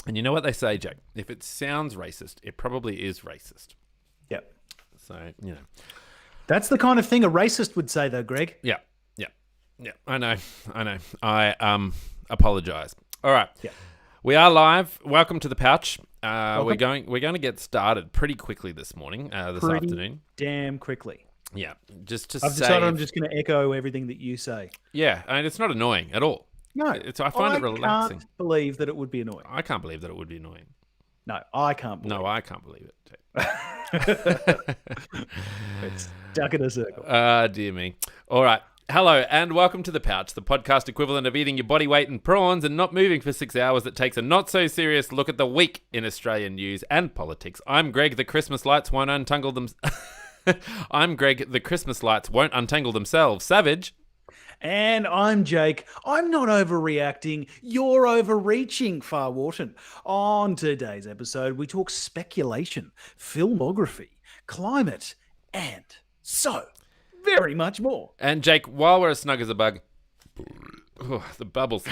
And you know what they say, Jack? If it sounds racist, it probably is racist. Yep. So, That's the kind of thing a racist would say, though, Greg. yeah, yeah, yeah. I know. I apologize. All right. Yeah. We are live. Welcome to the pouch. Welcome. We're going to get started pretty quickly this morning, this afternoon. Damn quickly. Yeah, just to I've decided I'm just going to echo everything that you say. Yeah, and it's not annoying at all. No, I find it relaxing. I can't believe that it would be annoying. I can't believe that it would be annoying. No, I can't believe. No, I can't believe it. It's stuck in a circle. Dear me. All right. Hello and welcome to The Pouch, the podcast equivalent of eating your body weight in prawns and not moving for 6 hours that takes a not-so-serious look at the week in Australian news and politics. I'm Greg, the Christmas lights won't untangle them... I'm Greg, the Christmas lights won't untangle themselves. Savage. And I'm Jake. I'm not overreacting. You're overreaching, Far Wharton. On today's episode, we talk speculation, filmography, climate, and so very much more. And Jake, while we're as snug as a bug, the bubbles,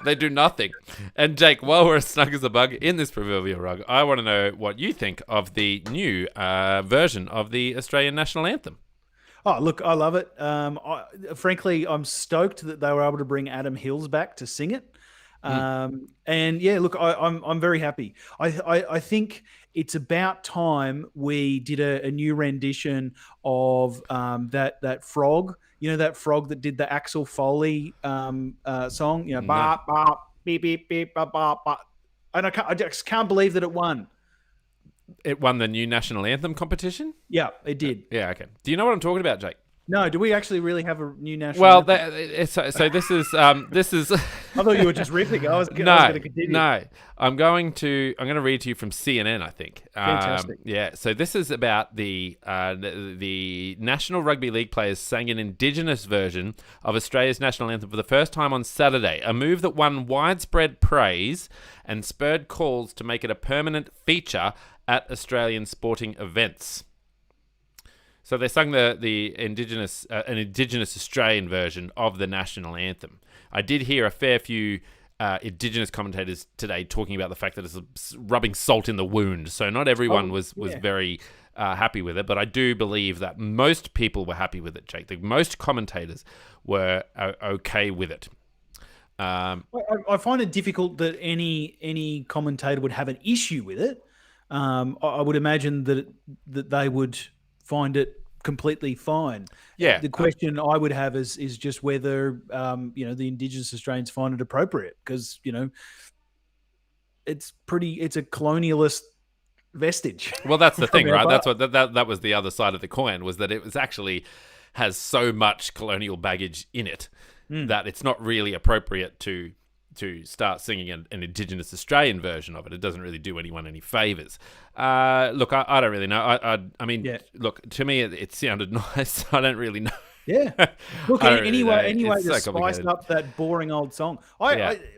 they do nothing. And Jake, while we're as snug as a bug in this proverbial rug, I want to know what you think of the new version of the Australian National Anthem. Oh, look, I love it. Frankly, I'm stoked that they were able to bring Adam Hills back to sing it. And yeah, look, I'm very happy. I think it's about time we did a new rendition of that frog. You know, that frog that did the Axel Foley song. You know, bop bop beep beep beep bop bop bop. And I just can't believe that it won. It won the new national anthem competition? Yeah, it did. Yeah, okay. Do you know what I'm talking about, Jake? No, do we actually really have a new national anthem? So this is this is. I thought you were just riffing. I was going to continue. No, I'm going to read to you from CNN. I think. Fantastic. Yeah. So this is about the National Rugby League players sang an Indigenous version of Australia's national anthem for the first time on Saturday. A move that won widespread praise and spurred calls to make it a permanent feature at Australian sporting events. So they sung the Indigenous, an Indigenous Australian version of the national anthem. I did hear a fair few Indigenous commentators today talking about the fact that it's rubbing salt in the wound. So not everyone was very happy with it, but I do believe that most people were happy with it, Jake. Most commentators were okay with it. I find it difficult that any commentator would have an issue with it. I would imagine that they would find it completely fine. Yeah. The question I would have is just whether the Indigenous Australians find it appropriate, because it's a colonialist vestige. Well, that's the thing, right? That's what that was the other side of the coin, was that it was actually has so much colonial baggage in it that it's not really appropriate to start singing an Indigenous Australian version of it. It doesn't really do anyone any favours. Look, I don't really know. I mean, Look, to me, it sounded nice. I don't really know. Yeah. Look, anyway, It's to so spice complicated. up that boring old song.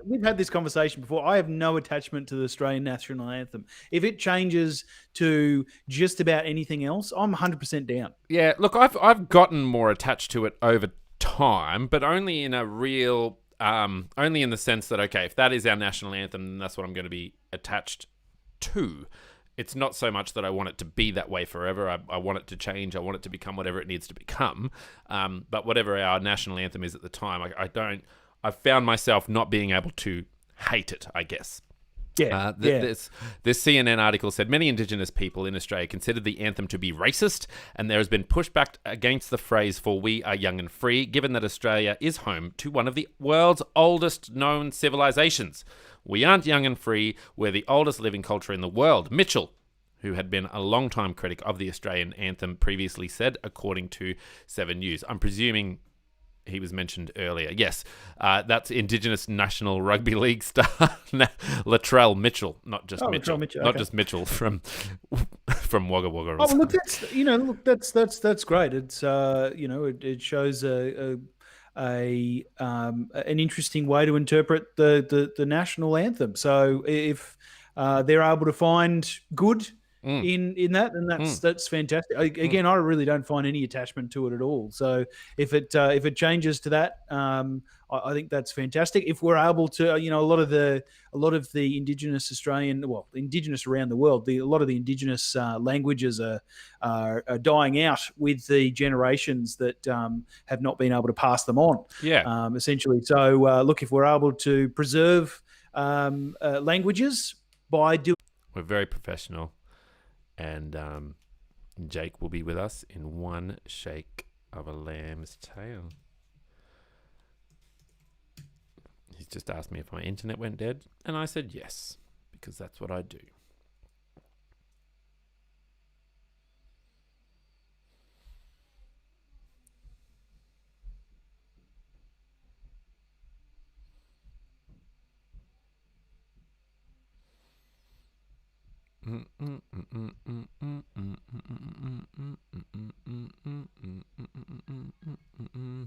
We've had this conversation before. I have no attachment to the Australian national anthem. If it changes to just about anything else, I'm 100% down. Yeah, look, I've gotten more attached to it over time, but only in a real... only in the sense that, okay, if that is our national anthem, then that's what I'm going to be attached to. It's not so much that I want it to be that way forever. I want it to change. I want it to become whatever it needs to become. But whatever our national anthem is at the time, I found myself not being able to hate it, I guess. Yeah, This CNN article said many Indigenous people in Australia considered the anthem to be racist, and there has been pushback against the phrase for "we are young and free," given that Australia is home to one of the world's oldest known civilizations. We aren't young and free, we're the oldest living culture in the world. Mitchell, who had been a long-time critic of the Australian anthem, previously said, according to 7 News. I'm presuming he was mentioned earlier. Yes, that's Indigenous National Rugby League star Latrell Mitchell, not just Mitchell, not just Mitchell from Wagga Wagga. Oh, look, that's great. It's it shows an interesting way to interpret the national anthem. So if they're able to find good in that, and that's fantastic. Again, I really don't find any attachment to it at all. So if it changes to that, I think that's fantastic. If we're able to, a lot of the Indigenous Australian, well, Indigenous around the world, a lot of the Indigenous languages are dying out with the generations that have not been able to pass them on. Yeah. Essentially. So look, if we're able to preserve languages by doing, We're very professional, and Jake will be with us in one shake of a lamb's tail. He's just asked me if my internet went dead, and I said yes, because that's what I do.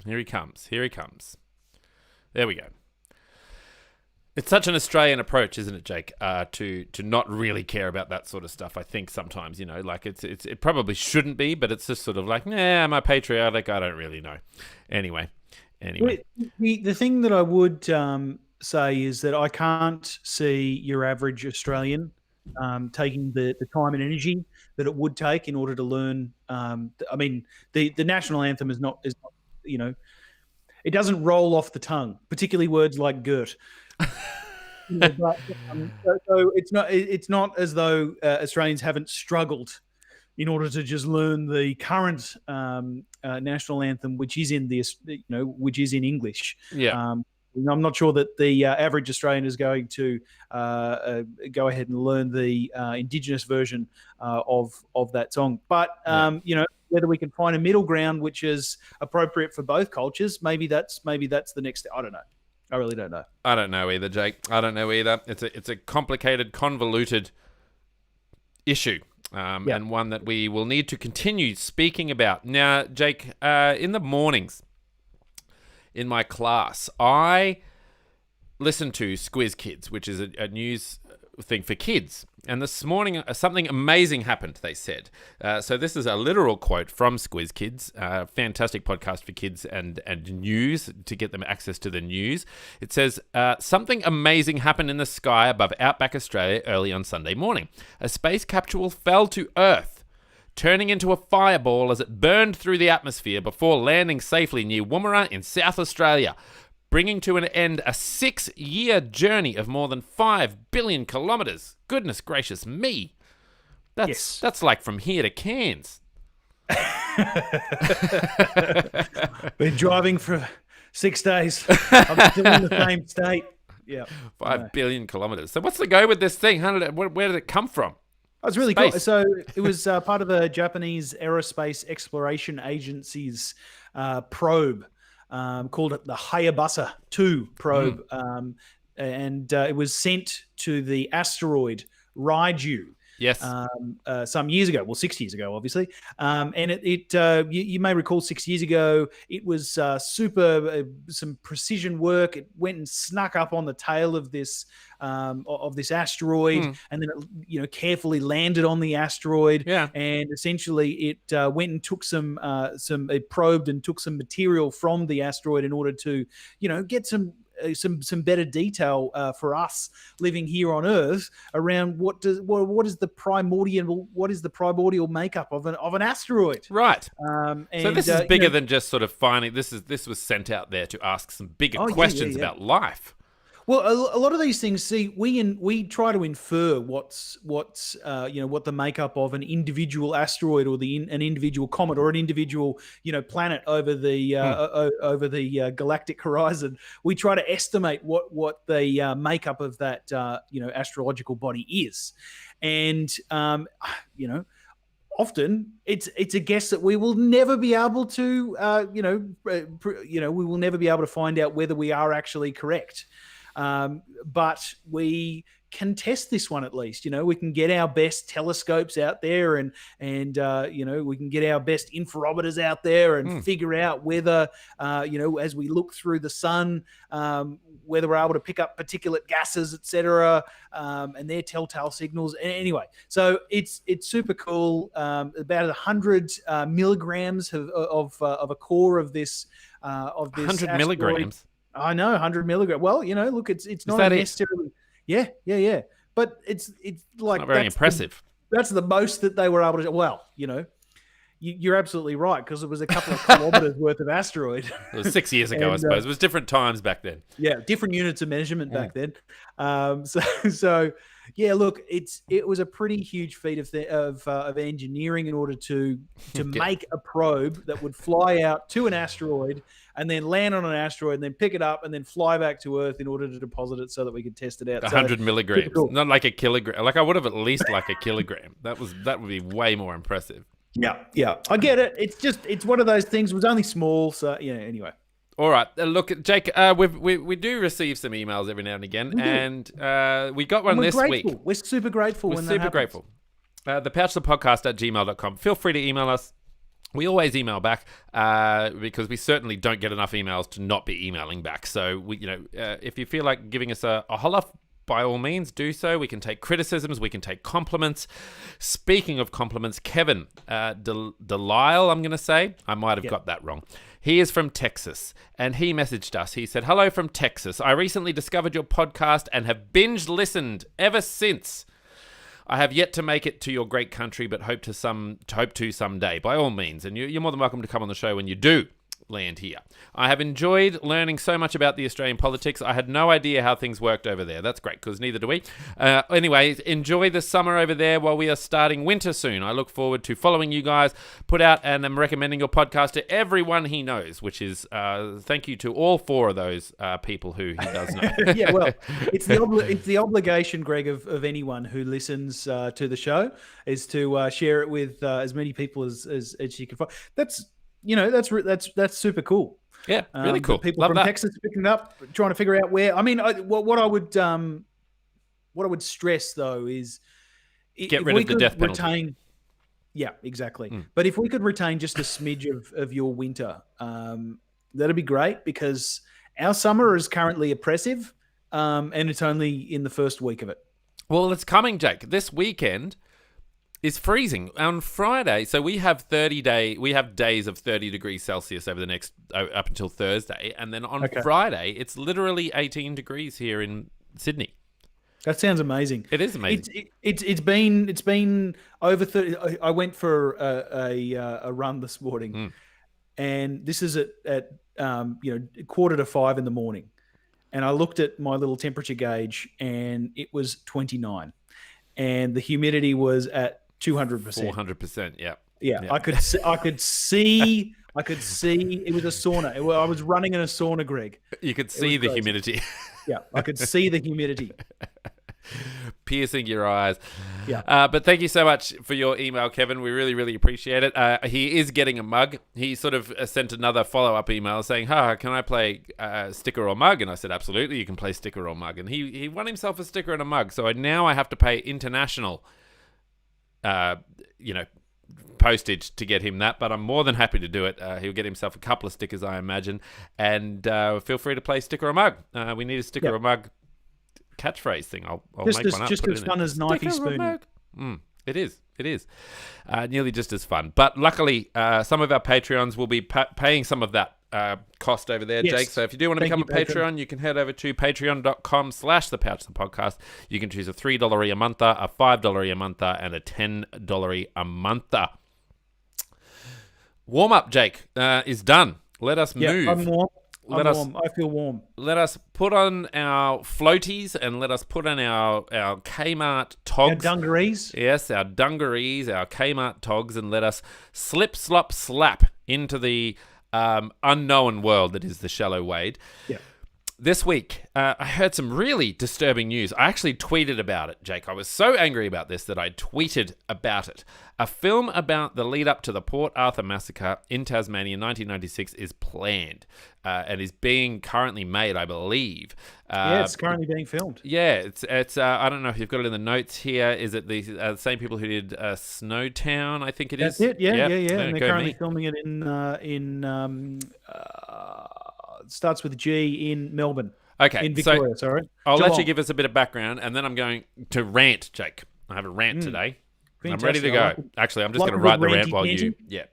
Here he comes. Here he comes. There we go. It's such an Australian approach, isn't it, Jake? To not really care about that sort of stuff. I think sometimes, like it probably shouldn't be, but it's just sort of like, am I patriotic? I don't really know. Anyway. The thing that I would say is that I can't see your average Australian taking the time and energy that it would take in order to learn. The national anthem is not, it doesn't roll off the tongue, particularly words like Gert. So it's not as though Australians haven't struggled in order to just learn the current national anthem, which is in which is in English. Yeah. I'm not sure that the average Australian is going to go ahead and learn the Indigenous version of that song. But whether we can find a middle ground which is appropriate for both cultures, maybe that's the next step. I don't know. I really don't know. I don't know either, Jake. I don't know either. It's a complicated, convoluted issue, and one that we will need to continue speaking about. Now, Jake, in the mornings in my class, I listen to Squiz Kids, which is a news thing for kids. And this morning, something amazing happened, they said. So this is a literal quote from Squiz Kids, fantastic podcast for kids and news, to get them access to the news. It says, something amazing happened in the sky above Outback Australia early on Sunday morning. A space capsule fell to Earth, turning into a fireball as it burned through the atmosphere before landing safely near Woomera in South Australia, bringing to an end a 6-year journey of more than 5 billion kilometres. Goodness gracious me. That's like from here to Cairns. Been driving for 6 days. I'm still in the same state. Yeah. 5 billion kilometres. So what's the go with this thing? Where did it come from? Oh, it's really cool. So it was part of a Japanese Aerospace Exploration Agency's probe. Called it the Hayabusa 2 probe, and it was sent to the asteroid Ryugu. Yes. Some years ago, well, 6 years ago, obviously. And you may recall 6 years ago, it was some precision work. It went and snuck up on the tail of this asteroid, and then it carefully landed on the asteroid. Yeah. And essentially, it went and took it probed and took some material from the asteroid in order to, get some better detail for us living here on Earth around what is the primordial makeup of an asteroid. Right. And so this is bigger than just sort of finding. This was sent out there to ask some bigger questions about life. Well, a lot of these things, see, we try to infer what the makeup of an individual asteroid or an individual comet or an individual planet over the galactic horizon. We try to estimate what the makeup of that astrological body is, and often it's a guess that we will never be able to we will never be able to find out whether we are actually correct. but we can test this one at least. We can get our best telescopes out there, and we can get our best interferometers out there and figure out whether as we look through the sun, whether we're able to pick up particulate gases, etc., and their telltale signals. Anyway, so it's super cool. About 100 milligrams of a core of this 100 asteroid. milligrams. I know, 100 milligrams. Well, look, it's not necessarily. Yeah. But it's like not very impressive. That's the most that they were able to. Well, you're absolutely right, because it was a couple of kilometers worth of asteroid. It was 6 years ago, I suppose. It was different times back then. Yeah, different units of measurement back then. So yeah, look, it was a pretty huge feat of engineering in order to make a probe that would fly out to an asteroid and then land on an asteroid and then pick it up and then fly back to Earth in order to deposit it so that we could test it out. 100 milligrams, cool. Not like a kilogram. Like I would have at least like a kilogram. That would be way more impressive. Yeah, I get it. It's one of those things. It was only small, so anyway. All right, look, Jake. We do receive some emails every now and again, and we got one this week. We're super grateful. We're super grateful. thepouchthepodcast@gmail.com. Feel free to email us. We always email back because we certainly don't get enough emails to not be emailing back. So if you feel like giving us a holler, by all means, do so. We can take criticisms. We can take compliments. Speaking of compliments, Kevin Delisle, I'm going to say. I might have got that wrong. He is from Texas, and he messaged us. He said, "Hello from Texas. I recently discovered your podcast and have binge listened ever since. I have yet to make it to your great country, but hope to someday. By all means, and you're more than welcome to come on the show when you do land here. I have enjoyed learning so much about the Australian politics. I had no idea how things worked over there." That's great, because neither do we. Anyway, enjoy the summer over there while we are starting winter soon. I look forward to following you guys. Put out and I'm recommending your podcast to everyone he knows, which is thank you to all four of those people who he does know. Yeah, well, it's the obligation, Greg, of anyone who listens to the show is to share it with as many people as you can find. That's super cool. Yeah, really cool. People Love from that. Texas picking it up, trying to figure out where. I mean, what I would stress though is get rid of the death penalty. Yeah, exactly. But if we could retain just a smidge of your winter, that'd be great, because our summer is currently oppressive, and it's only in the first week of it. Well, it's coming, Jake. This weekend is freezing on Friday. So we have days of 30 degrees Celsius over the next up until Thursday, and then on Friday it's literally 18 degrees here in Sydney. That sounds amazing. It is amazing. It's been over 30. I went for a run this morning, and this is at 4:45 in the morning, and I looked at my little temperature gauge, and it was 29, and the humidity was at 200%. 400%. Yeah. I could see it was a sauna. I was running in a sauna, Greg. You could see the humidity. Yeah, I could see the humidity. Piercing your eyes. Yeah. But thank you so much for your email, Kevin. We really, really appreciate it. He is getting a mug. He sort of sent another follow-up email saying, can I play sticker or mug? And I said, absolutely, you can play sticker or mug. And he won himself a sticker and a mug. So now I have to pay international postage to get him that, but I'm more than happy to do it. He'll get himself a couple of stickers, I imagine, and feel free to play sticker or mug. We need a sticker or mug catchphrase thing. I'll make one up. Just as fun as knifey spoon. It is. Nearly just as fun. But luckily, some of our Patreons will be paying some of that cost over there, Jake. So if you do want to become a Patreon, you can head over to patreon.com/thepouchthepodcast. You can choose a $3 a month, a $5 a month, and a $10 a month. Warm up, Jake, is done. Let us move. I'm warm. I feel warm. Let us put on our floaties and let us put on our Kmart togs. Our dungarees. Yes, our dungarees, our Kmart togs, and let us slip, slop, slap into the unknown world that is the shallow wade. Yeah. this week, I heard some really disturbing news. I actually tweeted about it, Jake. I was so angry about this that I tweeted about it. A film about the lead up to the Port Arthur massacre in Tasmania in 1996 is planned and is being currently made, I believe. Yeah, it's currently being filmed. Yeah, it's. I don't know if you've got it in the notes here. Is it the same people who did Snowtown? I think it is. That's it. Yeah. Yep. And they're Go currently me. filming it starts with G in Melbourne. Okay, In Victoria, so sorry. I'll let Geelong. you give us a bit of background, and then I'm going to rant, Jake. I have a rant today. I'm ready Fantastic. to I go. like it. Actually, I'm just Like going a to write good the rant ranty while you. tangy. Yeah.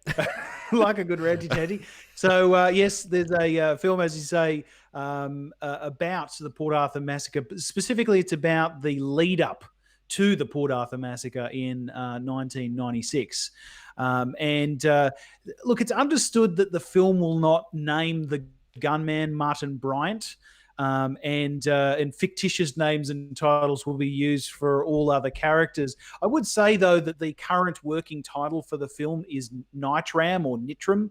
Like a good ranty tangy. So yes, there's a film, as you say, about the Port Arthur massacre. Specifically, it's about the lead up to the Port Arthur massacre in 1996. Look, it's understood that the film will not name the gunman Martin Bryant. And fictitious names and titles will be used for all other characters. I would say, though, that the current working title for the film is Nitram or Nitram,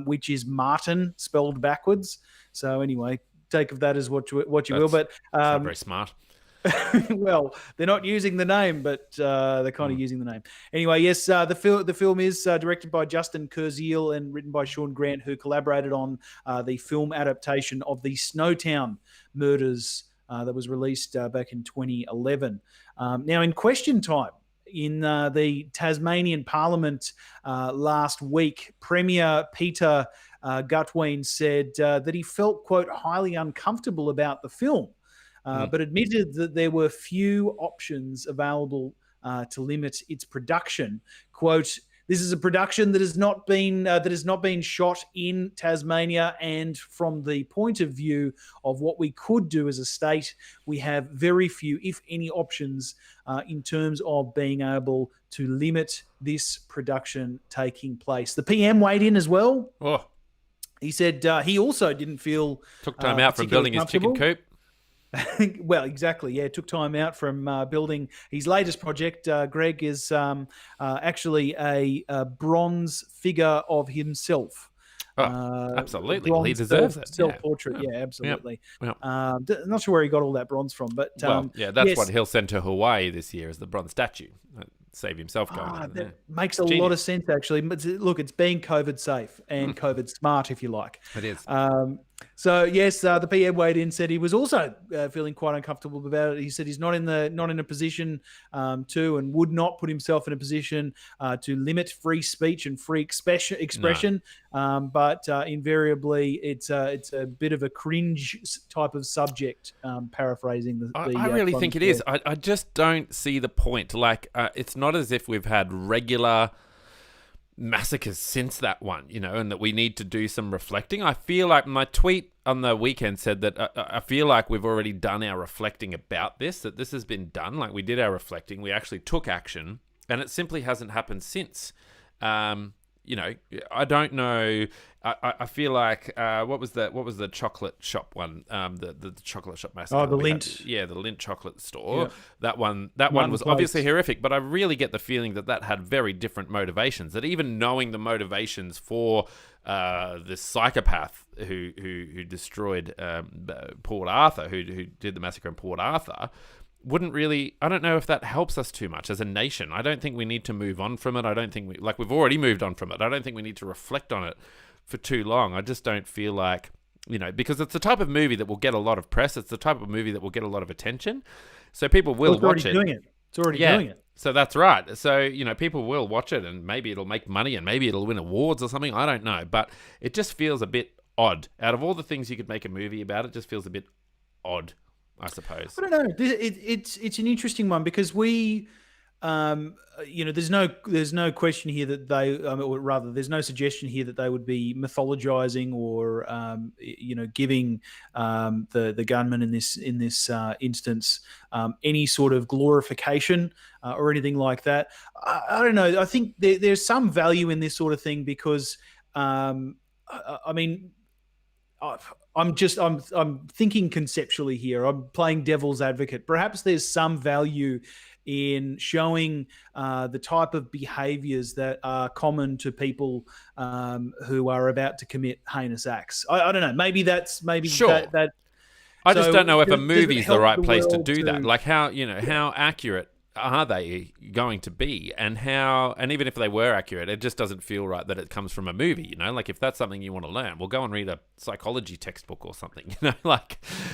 which is Martin spelled backwards. So anyway, take of that as what you will. But not very smart. well, they're not using the name, but they're kind of using the name. Anyway, yes, the film is directed by Justin Kurziel and written by Sean Grant, who collaborated on the film adaptation of the Snowtown murders that was released back in 2011. Now, in question time, in the Tasmanian Parliament last week, Premier Peter Gutwein said that he felt, quote, highly uncomfortable about the film. But admitted that there were few options available to limit its production. Quote, "This is a production that has not been shot in Tasmania, and from the point of view of what we could do as a state, we have very few, if any, options in terms of being able to limit this production taking place." The PM weighed in as well. Oh, He said he also didn't feel took time out from building his chicken coop. Well, exactly. Yeah, took time out from building his latest project. Greg is actually a bronze figure of himself. Oh, absolutely. Well, he deserves it. Self-portrait. Yeah, absolutely. Yep. Not sure where he got all that bronze from, but Well, yeah, that's yes. what he'll send to Hawaii this year, is the bronze statue. Save himself going. That makes a lot of sense, actually. But look, it's being COVID safe and COVID smart, if you like. It is. So yes, the PM weighed in, said he was also feeling quite uncomfortable about it. He said he's not in a position to, and would not put himself in a position to limit free speech and free expression. No. But invariably, it's a bit of a cringe type of subject. Paraphrasing I really think it is. I just don't see the point. Like, it's not as if we've had regular massacres since that one, and that we need to do some reflecting. I feel like my tweet on the weekend said that I feel like we've already done our reflecting about this, that this has been done. Like, we did our reflecting, we actually took action, and it simply hasn't happened since. I don't know. I feel like what was the chocolate shop one? The chocolate shop massacre. Oh, the Lindt. The Lindt chocolate store. Yeah. That one was obviously horrific, but I really get the feeling that had very different motivations. That even knowing the motivations for this psychopath who destroyed Port Arthur, who did the massacre in Port Arthur, wouldn't really, I don't know if that helps us too much as a nation. I don't think we need to move on from it. I don't think we've already moved on from it. I don't think we need to reflect on it for too long. I just don't feel like, because it's the type of movie that will get a lot of press. It's the type of movie that will get a lot of attention. So people will watch it. It's already doing it. So that's right. So, people will watch it, and maybe it'll make money, and maybe it'll win awards or something. I don't know. But it just feels a bit odd. Out of all the things you could make a movie about, it just feels a bit odd, I suppose. I don't know. It's an interesting one because we, there's no question here that they, or rather, there's no suggestion here that they would be mythologizing or, giving the gunman in this instance any sort of glorification or anything like that. I don't know. I think there's some value in this sort of thing because, I'm thinking conceptually here. I'm playing devil's advocate. Perhaps there's some value in showing the type of behaviors that are common to people who are about to commit heinous acts. I don't know. Maybe sure. that I just don't know if a does it movie is the help right the place to world do that. Like how accurate are they going to be, and even if they were accurate, it just doesn't feel right that it comes from a movie. Like if that's something you want to learn, well, go and read a psychology textbook or something.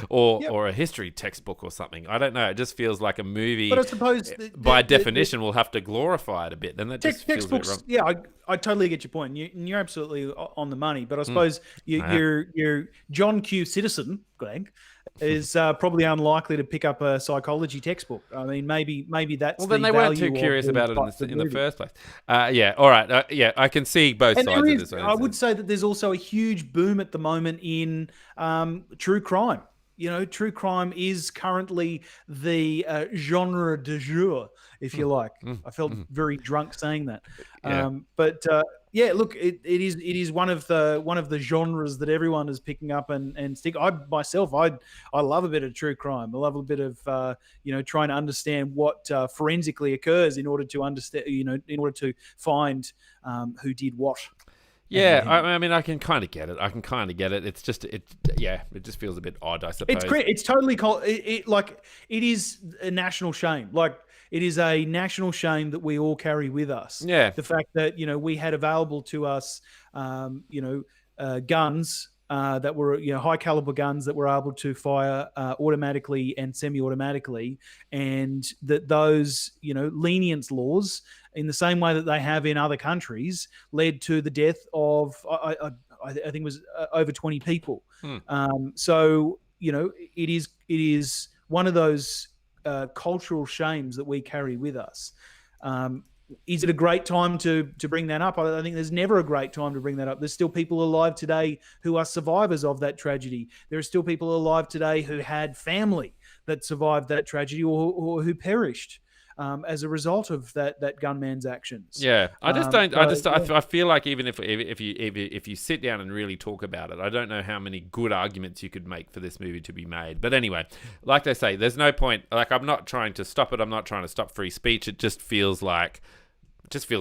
Or a history textbook or something. I don't know. It just feels like a movie. But I suppose by definition, we'll have to glorify it a bit. Then that just feels a bit textbooks. wrong. Yeah, I totally get your point. You're absolutely on the money. But I suppose your John Q. Citizen, Greg, is probably unlikely to pick up a psychology textbook. I mean, maybe that's well. Then they weren't too curious about it in the first place. Yeah. All right. Yeah. I can see both sides of this. I would say that there's also a huge boom at the moment in true crime. True crime is currently the genre du jour, if you like. I felt very drunk saying that. Yeah. Look, it is one of the genres that everyone is picking up and stick. I myself, I love a bit of true crime. I love a bit of trying to understand what forensically occurs in order to understand, in order to find who did what. Yeah, I mean, I can kind of get it. It's just, it just feels a bit odd, I suppose. It's totally it is a national shame. Like, it is a national shame that we all carry with us. Yeah. The fact that, we had available to us, guns that were, high caliber guns that were able to fire automatically and semi-automatically, and that those, lenience laws, in the same way that they have in other countries, led to the death of, I think it was over 20 people. So, it is one of those cultural shames that we carry with us. Is it a great time to bring that up? I think there's never a great time to bring that up. There's still people alive today who are survivors of that tragedy. There are still people alive today who had family that survived that tragedy or who perished as a result of that gunman's actions. Yeah, I just don't. I feel like even if you sit down and really talk about it, I don't know how many good arguments you could make for this movie to be made. But anyway, like they say, there's no point. Like, I'm not trying to stop it. I'm not trying to stop free speech. It just feels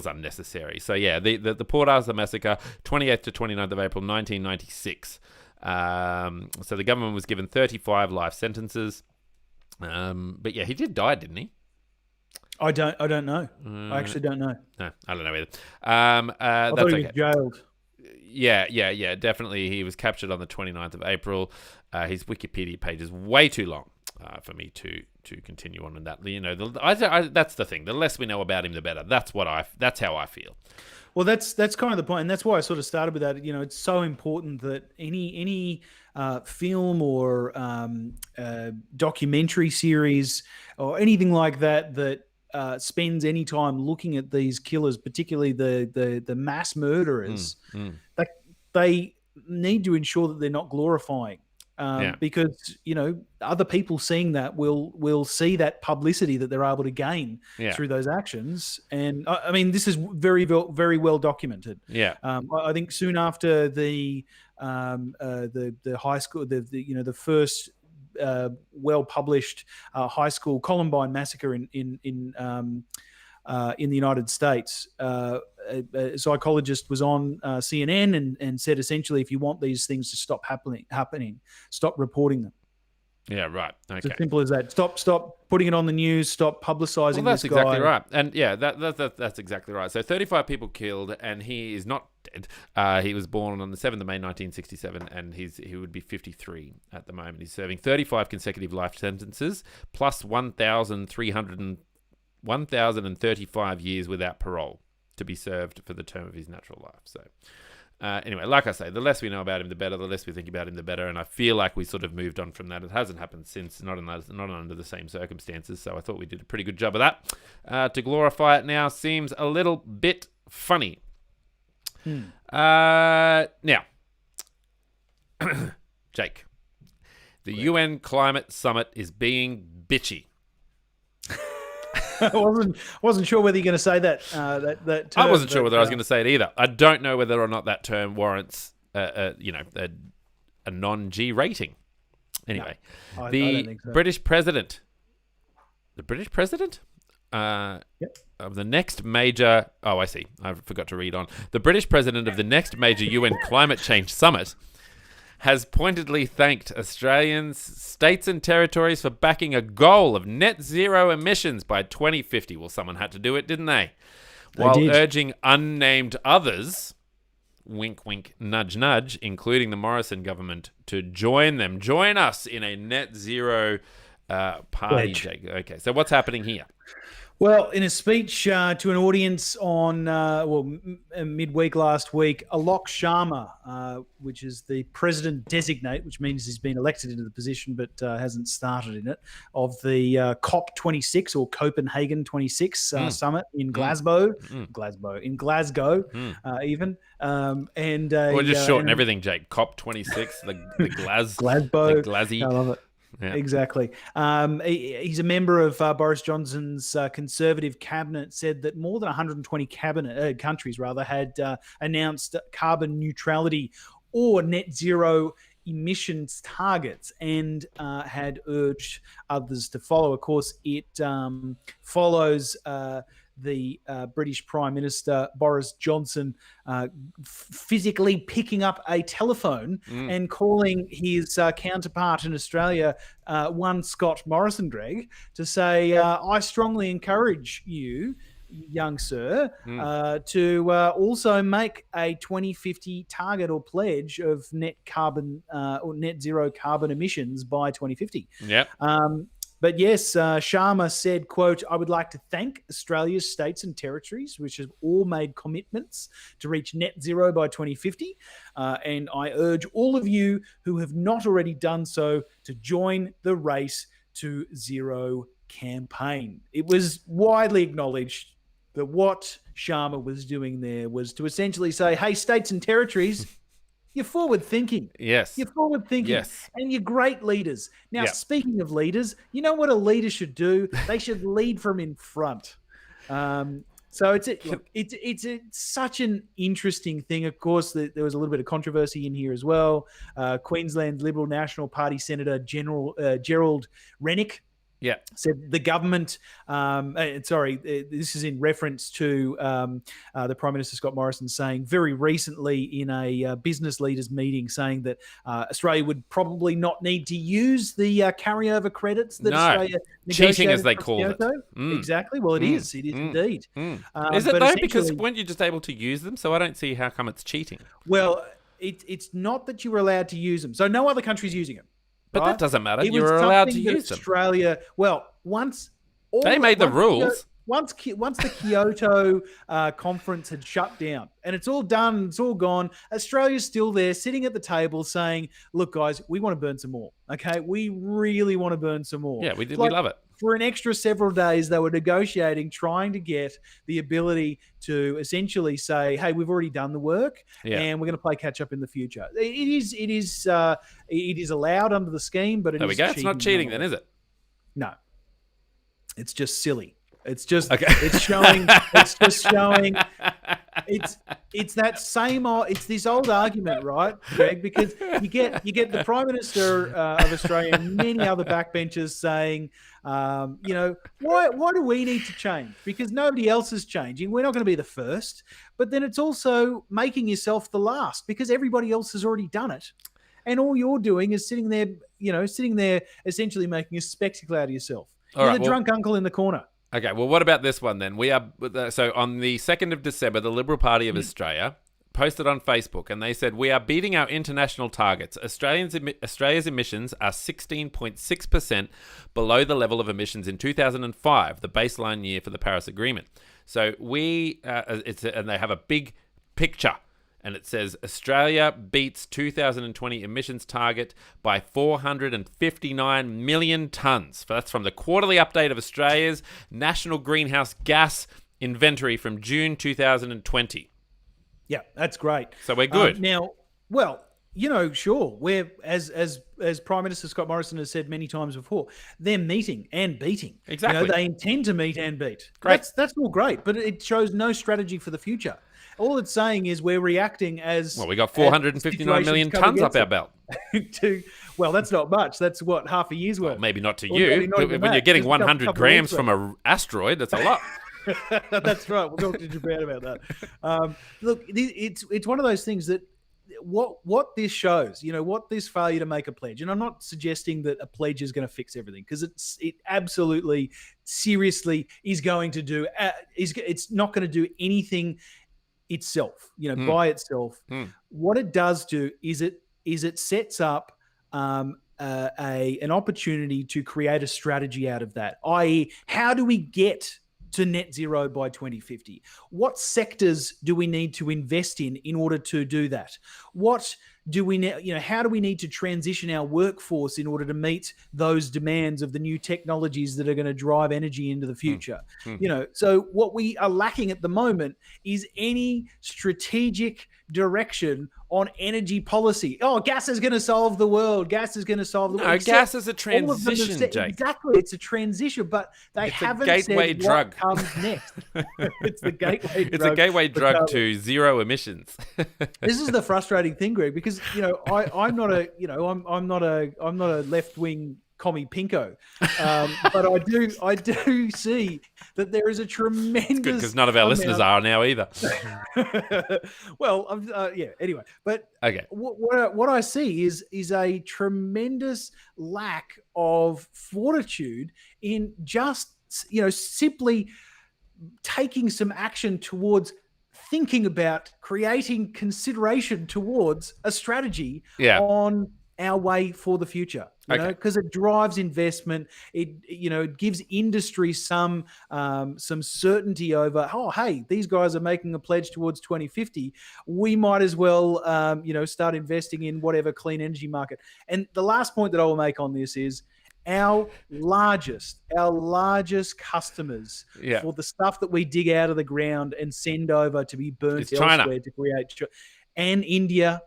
unnecessary. So yeah, the Port Arthur massacre, 28th to 29th of April, 1996. So the government was given 35 life sentences. But yeah, he did die, didn't he? I don't know. I actually don't know. No, I don't know either. I thought he was jailed. Yeah, definitely. He was captured on the 29th of April. His Wikipedia page is way too long for me to continue on in that. That's the thing. The less we know about him, the better. That's how I feel. Well, that's kind of the point, and that's why I sort of started with that. It's so important that any film or documentary series or anything like that spends any time looking at these killers, particularly the mass murderers, that they need to ensure that they're not glorifying. Because other people seeing that will see that publicity that they're able to gain through those actions, and I mean, this is very very well documented. I think soon after the high school, the first well published high school Columbine massacre in the United States, a psychologist was on CNN and said, essentially, if you want these things to stop happening, stop reporting them. Yeah, right. Okay. It's as simple as that. Stop putting it on the news. Stop publicizing that's this guy. Exactly right. And yeah, that's exactly right. So 35 people killed, and he is not dead. He was born on the 7th of May, 1967, and he would be 53 at the moment. He's serving 35 consecutive life sentences, plus 1,035 years without parole to be served for the term of his natural life. So anyway, like I say, the less we know about him, the better. The less we think about him, the better. And I feel like we sort of moved on from that. It hasn't happened since, not under the same circumstances. So I thought we did a pretty good job of that. To glorify it now seems a little bit funny. Now, Jake, the UN Climate Summit is being bitchy. I wasn't sure whether you're going to say that. That term, I wasn't sure whether I was going to say it either. I don't know whether or not that term warrants, a non-G rating. Anyway, no, I the don't think so. British president Yep. of the next major. Oh, I see. I forgot to read on. The British president of the next major UN climate change summit has pointedly thanked Australians, states and territories for backing a goal of net zero emissions by 2050. Well, someone had to do it, didn't they? While did. urging unnamed others, wink, wink, nudge, nudge, including the Morrison government, to join them. Join us in a net zero party. Pledge. Jake. Okay, so what's happening here? Well, in a speech to an audience on midweek last week, Alok Sharma, which is the president designate, which means he's been elected into the position but hasn't started in it, of the COP26 or Copenhagen 26 summit in Glasgow, even. We'll just shorten everything, Jake. COP26, the Glasgow. the Glazzy. I love it. Yeah. Exactly. He's a member of Boris Johnson's Conservative cabinet. Said that more than 120 countries had announced carbon neutrality or net zero emissions targets, and had urged others to follow. Of course, it follows the British Prime Minister Boris Johnson physically picking up a telephone and calling his counterpart in Australia, one Scott Morrison, Greg, to say, I strongly encourage you, young sir, to also make a 2050 target or pledge of net carbon or net zero carbon emissions by 2050. Yep. But yes, Sharma said, quote, I would like to thank Australia's states and territories, which have all made commitments to reach net zero by 2050. And I urge all of you who have not already done so to join the Race to Zero campaign. It was widely acknowledged that what Sharma was doing there was to essentially say, hey, states and territories, you're forward thinking. Yes. You're forward thinking. Yes. And you're great leaders. Now, Speaking of leaders, you know what a leader should do? They should lead from in front. So it's such an interesting thing. Of course, there was a little bit of controversy in here as well. Queensland Liberal National Party Senator Gerald Rennick said the government, this is in reference to the Prime Minister Scott Morrison saying very recently in a business leaders meeting saying that Australia would probably not need to use the carryover credits that Australia negotiated. Cheating, as they call it. Exactly. Well, it is. It is indeed. Is it though? Because weren't you just able to use them? So I don't see how come it's cheating. Well, it's not that you were allowed to use them. So no other country's using them. But that doesn't matter. You were allowed to use them. Australia, once they made the rules. Once the Kyoto conference had shut down and it's all done, it's all gone, Australia's still there sitting at the table saying, look, guys, we want to burn some more. Okay, we really want to burn some more. Yeah, we did. We love it. For an extra several days, they were negotiating, trying to get the ability to essentially say, hey, we've already done the work and we're going to play catch up in the future. It is allowed under the scheme, but there we go. It's not cheating then, is it? No. It's just silly. It's just it's showing it's that same it's this old argument, right, Greg? Because you get the Prime Minister of Australia and many other backbenchers saying, why do we need to change? Because nobody else is changing. We're not going to be the first. But then it's also making yourself the last because everybody else has already done it. And all you're doing is sitting there essentially making a spectacle out of yourself. You're the drunk uncle in the corner. Okay, well, what about this one then? We are so on the 2nd of December, the Liberal Party of Australia posted on Facebook, and they said, we are beating our international targets. Australia's emissions are 16.6% below the level of emissions in 2005, the baseline year for the Paris Agreement. So and they have a big picture. And it says, Australia beats 2020 emissions target by 459 million tonnes. That's from the quarterly update of Australia's national greenhouse gas inventory from June 2020. Yeah, that's great. So we're good. Sure. We're, as Prime Minister Scott Morrison has said many times before, they're meeting and beating. Exactly. They intend to meet and beat. Great. That's all great, but it shows no strategy for the future. All it's saying is we're reacting as... Well, we got 459 million tonnes up our belt. Well, that's not much. That's what, half a year's worth? Well, maybe not to you. When you're getting 100 grams from an asteroid, that's a lot. That's right. We'll talk to Japan about that. Look, it's one of those things that what this shows, what this failure to make a pledge, and I'm not suggesting that a pledge is going to fix everything, because it absolutely, seriously is going to do. It's not going to do anything itself, by itself. What it does do is it sets up an opportunity to create a strategy out of that, i.e., how do we get to net zero by 2050? What sectors do we need to invest in order to do that? What do we how do we need to transition our workforce in order to meet those demands of the new technologies that are going to drive energy into the future? So what we are lacking at the moment is any strategic direction on energy policy. Oh, gas is going to solve the world. Gas is going to solve the world. No, gas is a transition, Jake. Exactly, it's a transition, but they haven't said what comes next. It's the gateway drug. It's a gateway drug to zero emissions. This is the frustrating thing, Greg, because I'm not a left wing commie pinko, but I do see that there is a tremendous. It's good because none of our listeners are now either. Well, Anyway, but okay, what I see is a tremendous lack of fortitude in just simply taking some action towards thinking about creating consideration towards a strategy on our way for the future, because it drives investment. It gives industry some certainty over, oh, hey, these guys are making a pledge towards 2050. We might as well, start investing in whatever clean energy market. And the last point that I will make on this is our largest customers for the stuff that we dig out of the ground and send over to be burnt elsewhere to create, and India,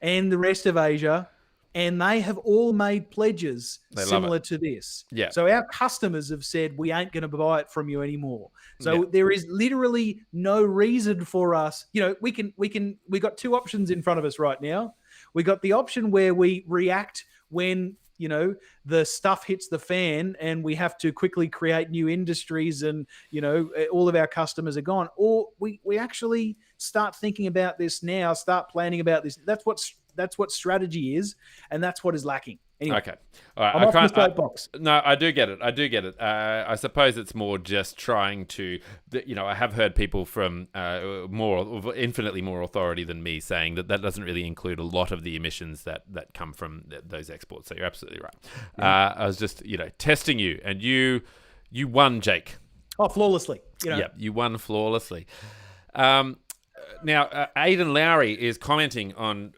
and the rest of Asia, and they have all made pledges similar to this. Yeah. So our customers have said, we ain't going to buy it from you anymore. So there is literally no reason for us. We got two options in front of us right now. We got the option where we react when the stuff hits the fan and we have to quickly create new industries and, all of our customers are gone. Or we actually start thinking about this now, start planning about this. That's what strategy is, and that's what is lacking. Anyway, okay. All right. I'm off the soapbox. No, I do get it. I suppose it's more just trying to, I have heard people from infinitely more authority than me saying that doesn't really include a lot of the emissions that come from those exports. So you're absolutely right. Yeah. I was just, testing you, and you won, Jake. Oh, flawlessly. Yeah, you won flawlessly. Now, Aidan Lowry is commenting on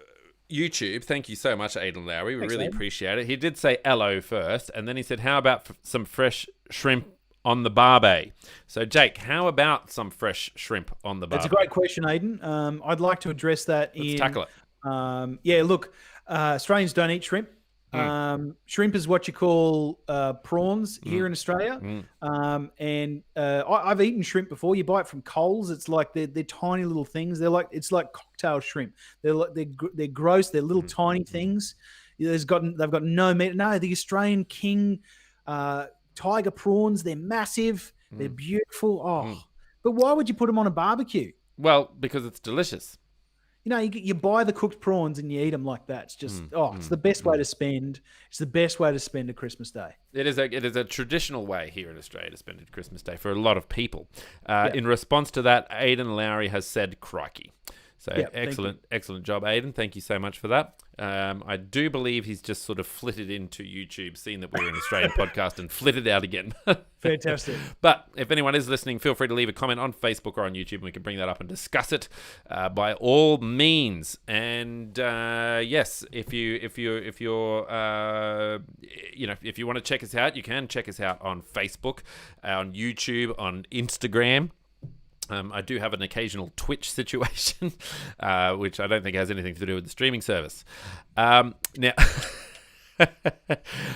YouTube. Thank you so much, Aidan Lowry. We really appreciate it. He did say hello first, and then he said, how about some fresh shrimp on the barbie? So, Jake, how about some fresh shrimp on the barbie? It's a great question, Aidan. I'd like to address that. Let's tackle it. Look, Australians don't eat shrimp. Shrimp is what you call prawns here in Australia. And I've eaten shrimp before. You buy it from Coles. It's like they're tiny little things. It's like cocktail shrimp. They're gross. They're little tiny things. They've got no meat. No, the Australian king tiger prawns. They're massive. They're beautiful. But why would you put them on a barbecue? Well, because it's delicious. You buy the cooked prawns and you eat them like that. It's just, it's the best way to spend. It's the best way to spend a Christmas day. It is a traditional way here in Australia to spend a Christmas day for a lot of people. In response to that, Aidan Lowry has said, crikey. So excellent job, Aidan. Thank you so much for that. I do believe he's just sort of flitted into YouTube, seen that we're an Australian podcast, and flitted out again. Fantastic. But if anyone is listening, feel free to leave a comment on Facebook or on YouTube, and we can bring that up and discuss it by all means. And yes, if you want to check us out, you can check us out on Facebook, on YouTube, on Instagram. I do have an occasional Twitch situation, which I don't think has anything to do with the streaming service. Now,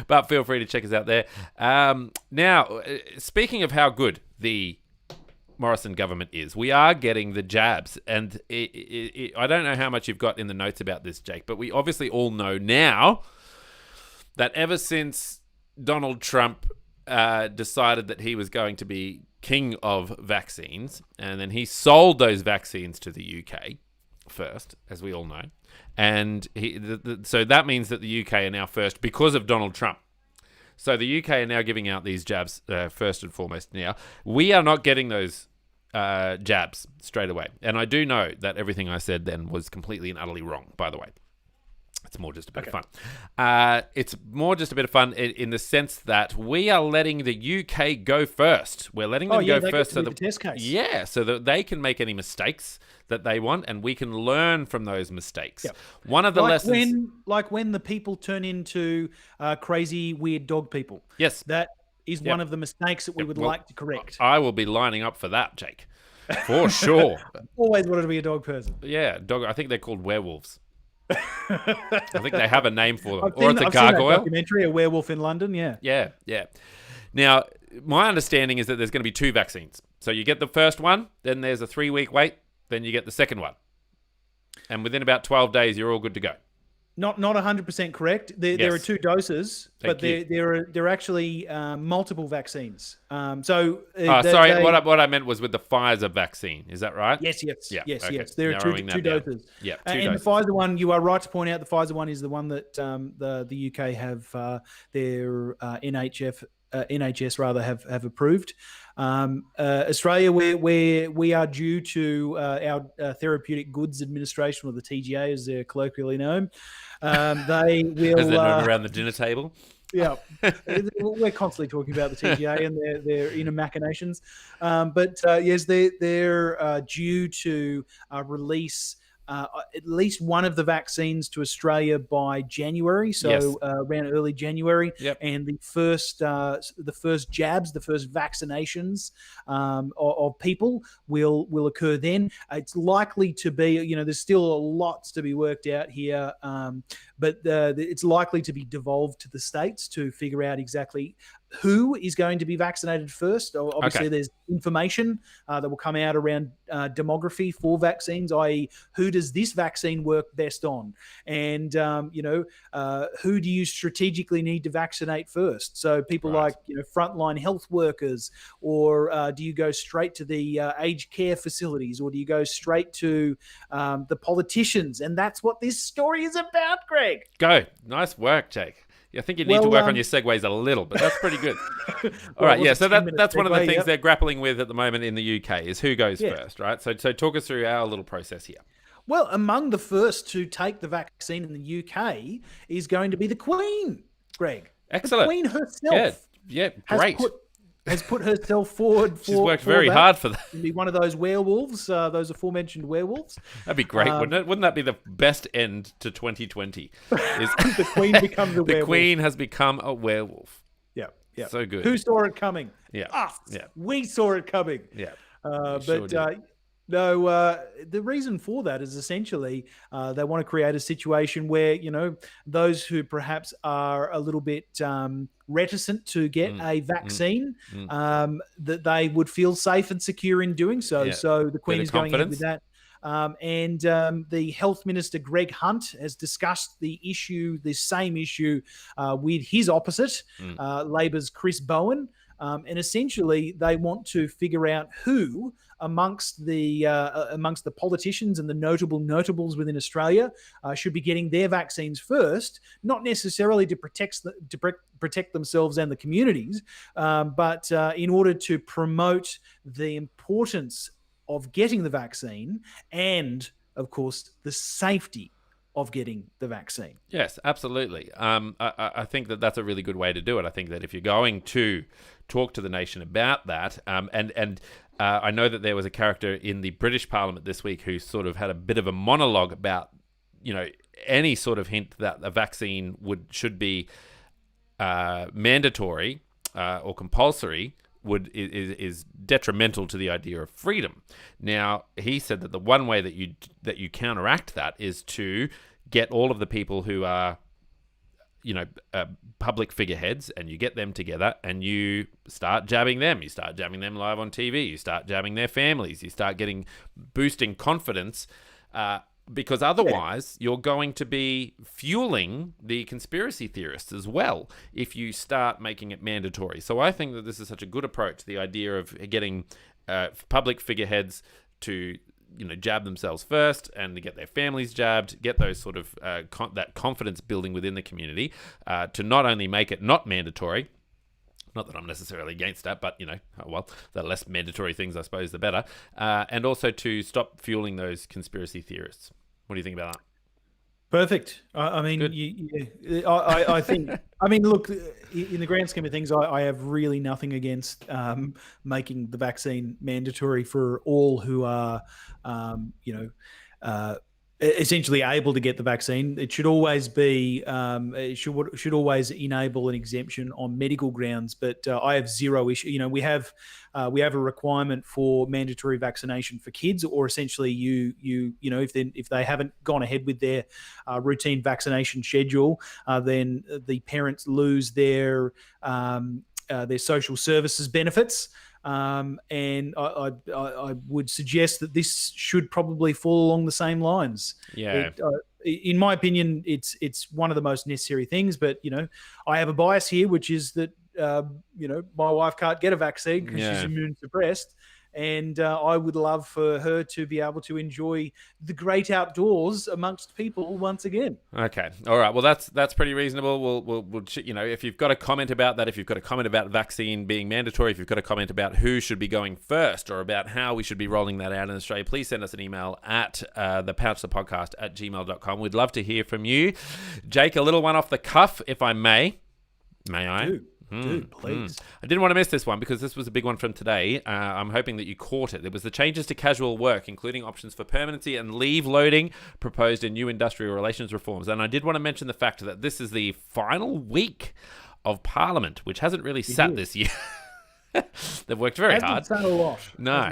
but feel free to check us out there. Now, speaking of how good the Morrison government is, we are getting the jabs. And I don't know how much you've got in the notes about this, Jake, but we obviously all know now that ever since Donald Trump decided that he was going to be king of vaccines, and then he sold those vaccines to the UK, first, as we all know, and so that means that the UK are now first because of Donald Trump. So the UK are now giving out these jabs first and foremost. Now we are not getting those jabs straight away, and I do know that everything I said then was completely and utterly wrong. By the way. It's more just a bit of fun. It's more just a bit of fun in the sense that we are letting the UK go first. We're letting them go first so that test case. Yeah, so that they can make any mistakes that they want, and we can learn from those mistakes. Yep. One of the lessons, when the people turn into crazy, weird dog people. Yes, that is one of the mistakes that we would like to correct. I will be lining up for that, Jake, for sure. Always wanted to be a dog person. Yeah, dog. I think they're called werewolves. I think they have a name for them. I've it's a seen gargoyle. that documentary, A Werewolf in London, yeah. Yeah. Now, my understanding is that there's going to be 2 vaccines. So you get the first one, then there's a 3-week wait, then you get the second one. And within about 12 days, you're all good to go. Not 100% correct. There are 2 doses, but there are actually multiple vaccines. What I meant was with the Pfizer vaccine. Is that right? Yes. Yeah. Yes. Okay. There are two doses. Yeah. And the Pfizer one, you are right to point out, the Pfizer one is the one that the UK have their NHS rather have approved. Australia, where we are due to our Therapeutic Goods Administration, or the TGA as they're colloquially known, they will as they're known around the dinner table. Yeah, we're constantly talking about the TGA and their inner machinations, but yes, they're due to release at least one of the vaccines to Australia by January, so around early January. Yep. And the first jabs, the first vaccinations of people will occur then. It's likely to be, there's still lots to be worked out here, but it's likely to be devolved to the states to figure out exactly who is going to be vaccinated first. Obviously, there's information that will come out around demography for vaccines, i.e. who does this vaccine work best on? And, who do you strategically need to vaccinate first? So people like, frontline health workers, or do you go straight to the aged care facilities, or do you go straight to the politicians? And that's what this story is about, Greg. Go. Nice work, Jake. I think you need to work on your segues a little, but that's pretty good. All right, yeah. So that's one of the things they're grappling with at the moment in the UK is who goes first, right? So talk us through our little process here. Well, among the first to take the vaccine in the UK is going to be the Queen, Greg. Excellent. The Queen herself. Yeah, great. Has put herself forward for. She's worked very hard for that. To be one of those werewolves, those aforementioned werewolves. That'd be great, wouldn't it? Wouldn't that be the best end to 2020? The Queen becomes a werewolf. The Queen has become a werewolf. Yeah. So good. Who saw it coming? Yeah. Us. Yeah. We saw it coming. Yeah. The reason for that is essentially they want to create a situation where, those who perhaps are a little bit reticent to get a vaccine, that they would feel safe and secure in doing so. Yeah. So the Queen is going ahead with that. And the Health Minister, Greg Hunt, has discussed the same issue with his opposite, Labor's Chris Bowen. And essentially, they want to figure out who amongst the politicians and the notables within Australia should be getting their vaccines first, not necessarily to protect themselves and the communities, but in order to promote the importance of getting the vaccine and, of course, the safety of getting the vaccine. Yes, absolutely. I think that that's a really good way to do it. I think that if you're going to talk to the nation about that, and I know that there was a character in the British Parliament this week who sort of had a bit of a monologue about, any sort of hint that a vaccine should be mandatory or compulsory is detrimental to the idea of freedom. Now, he said that the one way that you counteract that is to get all of the people who are, public figureheads, and you get them together and you start jabbing them. You start jabbing them live on TV. You start jabbing their families. You start boosting confidence, because otherwise you're going to be fueling the conspiracy theorists as well if you start making it mandatory. So I think that this is such a good approach, the idea of getting public figureheads to jab themselves first and to get their families jabbed, get those sort of that confidence building within the community, to not only make it not mandatory. Not that I'm necessarily against that, but, the less mandatory things, I suppose, the better. And also to stop fueling those conspiracy theorists. What do you think about that? Perfect. I mean, I think, look, in the grand scheme of things, I have really nothing against making the vaccine mandatory for all who are, essentially able to get the vaccine. It should always be, it should always enable an exemption on medical grounds. But I have zero issue. We have a requirement for mandatory vaccination for kids, or essentially if they haven't gone ahead with their routine vaccination schedule, then the parents lose their social services benefits. And I would suggest that this should probably fall along the same lines. Yeah. In my opinion, it's one of the most necessary things. But I have a bias here, which is that my wife can't get a vaccine because she's immune suppressed. And I would love for her to be able to enjoy the great outdoors amongst people once again. Okay. All right. Well, that's pretty reasonable. We'll if you've got a comment about that, if you've got a comment about vaccine being mandatory, if you've got a comment about who should be going first or about how we should be rolling that out in Australia, please send us an email at thepouchthepodcast@gmail.com. We'd love to hear from you. Jake, a little one off the cuff, if I may. May I? Dude, please. I didn't want to miss this one because this was a big one from today. I'm hoping that you caught it. It was the changes to casual work, including options for permanency and leave loading proposed in new industrial relations reforms. And I did want to mention the fact that this is the final week of Parliament, which hasn't really sat this year. They've worked very hard. Hasn't sat a lot. No.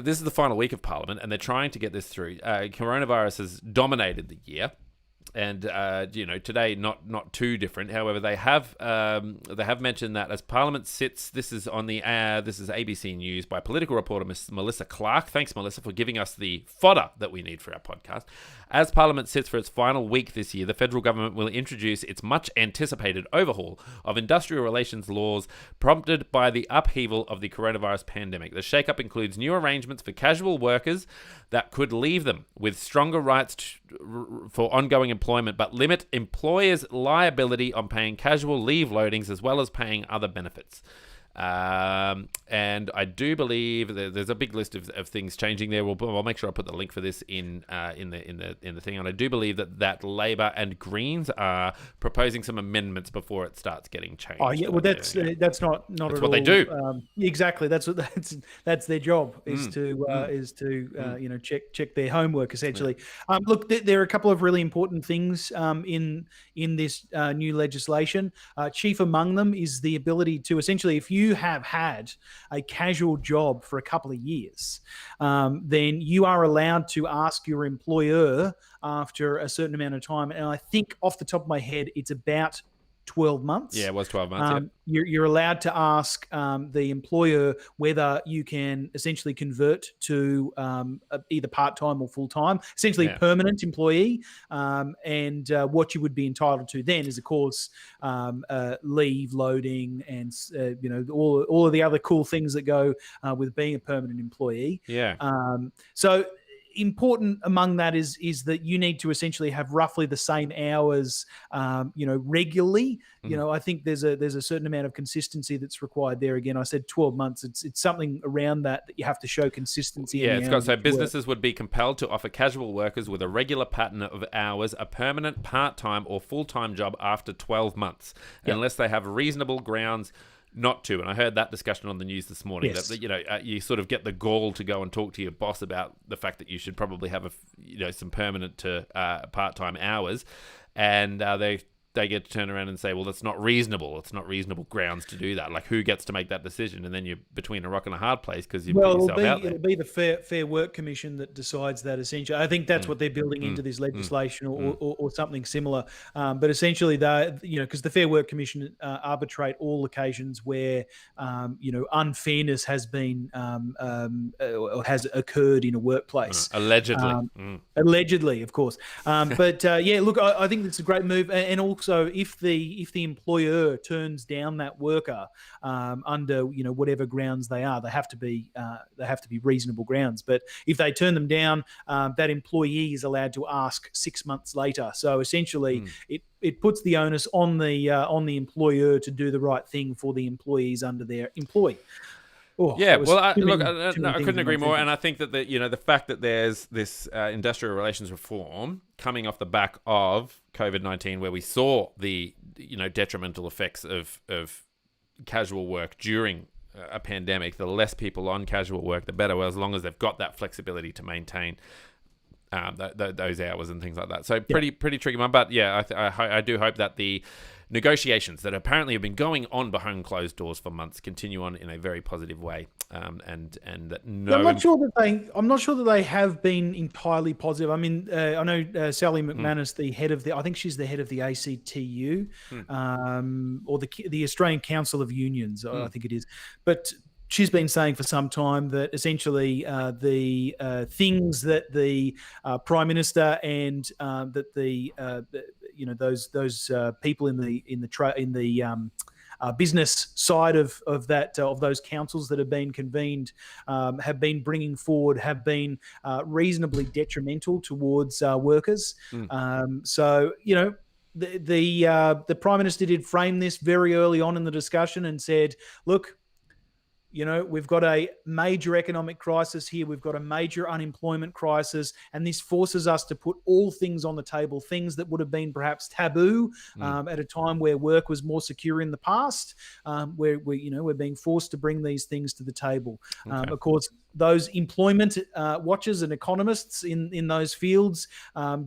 This is the final week of Parliament, and they're trying to get this through. Coronavirus has dominated the year. And today not too different. However, they have mentioned that as Parliament sits, this is ABC News by political reporter Miss Melissa Clark. Thanks, Melissa, for giving us the fodder that we need for our podcast. As Parliament sits for its final week this year, the federal government will introduce its much anticipated overhaul of industrial relations laws, prompted by the upheaval of the coronavirus pandemic. The shakeup includes new arrangements for casual workers that could leave them with stronger rights for ongoing employment, but limit employers' liability on paying casual leave loadings as well as paying other benefits. And I do believe there's a big list of things changing there. I'll make sure I put the link for this in the thing. And I do believe that Labor and Greens are proposing some amendments before it starts getting changed. Oh yeah, well that's not that's at what all. They do. Exactly. That's their job is to check their homework essentially. Yeah. Look, there are a couple of really important things in this new legislation. Chief among them is the ability to essentially, if you have had a casual job for a couple of years, then you are allowed to ask your employer after a certain amount of time. And I think off the top of my head, it's about 12 months. Yeah, it was 12 months. You're allowed to ask the employer whether you can essentially convert to either part-time or full-time, essentially permanent employee. And what you would be entitled to then is, of course, leave loading and all of the other cool things that go with being a permanent employee. Yeah. So important among that is that you need to essentially have roughly the same hours, regularly. I think there's a certain amount of consistency that's required there. Again, I said 12 months. It's something around that you have to show consistency. Yeah, so businesses would be compelled to offer casual workers with a regular pattern of hours a permanent part-time or full-time job after 12 months, unless they have reasonable grounds not to. And I heard that discussion on the news this morning. Yes. That you sort of get the gall to go and talk to your boss about the fact that you should probably have some permanent to part-time hours, and they get to turn around and say, well, that's not reasonable. It's not reasonable grounds to do that. Like, who gets to make that decision? And then you're between a rock and a hard place because you put yourself out there. It'll be the Fair Work Commission that decides that, essentially. I think that's what they're building into this legislation or something similar. But essentially, because the Fair Work Commission arbitrate all occasions where, unfairness has been or has occurred in a workplace. Allegedly. Allegedly, of course. But look, I think it's a great move. And also if the employer turns down that worker under whatever grounds they are, they have to be reasonable grounds. But if they turn them down, that employee is allowed to ask 6 months later. So essentially, it puts the onus on the employer to do the right thing for the employees under their employ. Oh, yeah, well, I things couldn't agree in my more. thinking. And I think that the fact that there's this industrial relations reform coming off the back of COVID-19, where we saw the detrimental effects of casual work during a pandemic. The less people on casual work, the better. Well, as long as they've got that flexibility to maintain those hours and things like that. So pretty tricky one. But yeah, I do hope that the negotiations that apparently have been going on behind closed doors for months continue on in a very positive way, and that I'm not sure that they have been entirely positive. I mean, I know Sally McManus, I think she's the head of the ACTU, or the Australian Council of Unions, I think it is, but she's been saying for some time that essentially the things that the Prime Minister and that the those people in the business side of those councils that have been convened have been bringing forward have been reasonably detrimental towards workers. So the Prime Minister did frame this very early on in the discussion and said, look, we've got a major economic crisis here. We've got a major unemployment crisis, and this forces us to put all things on the table, things that would have been perhaps taboo at a time where work was more secure in the past, where we're being forced to bring these things to the table. Okay. Of course, those employment watchers and economists in those fields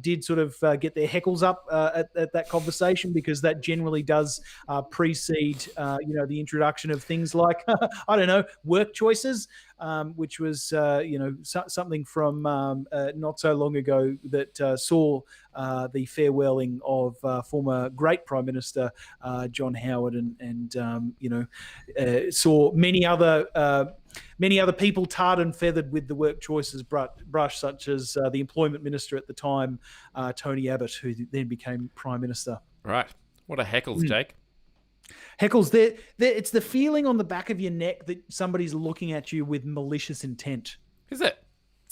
did sort of get their heckles up at that conversation, because that generally does precede the introduction of things like I don't know, work choices, which was something from not so long ago that saw the farewelling of former great Prime Minister John Howard, and saw many other people tarred and feathered with the work choices brush, such as the employment minister at the time, Tony Abbott, who then became Prime Minister. Right. What a heckles, Jake. Heckles, it's the feeling on the back of your neck that somebody's looking at you with malicious intent. Is it?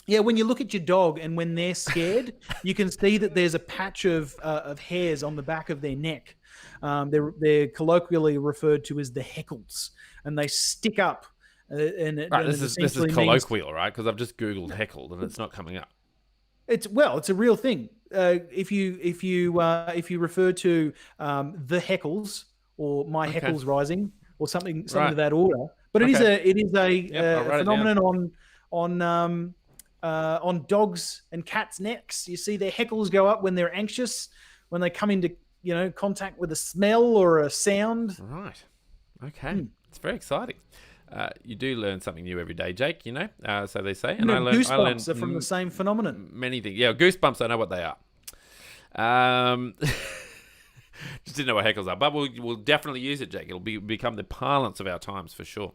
Yeah, when you look at your dog and when they're scared, you can see that there's a patch of hairs on the back of their neck. They're colloquially referred to as the heckles, and they stick up. This is colloquial, right? Because I've just Googled heckled and it's not coming up. It's a real thing. If you refer to the heckles, or my heckles rising, or something of that order, but it is a phenomenon on dogs and cats' necks. You see their heckles go up when they're anxious, when they come into contact with a smell or a sound. Right. Okay. It's very exciting. You do learn something new every day, Jake, so they say. And goosebumps are from the same phenomenon. Many things. Yeah, goosebumps, I know what they are. Just didn't know what heckles are. But we'll definitely use it, Jake. It'll become the parlance of our times for sure.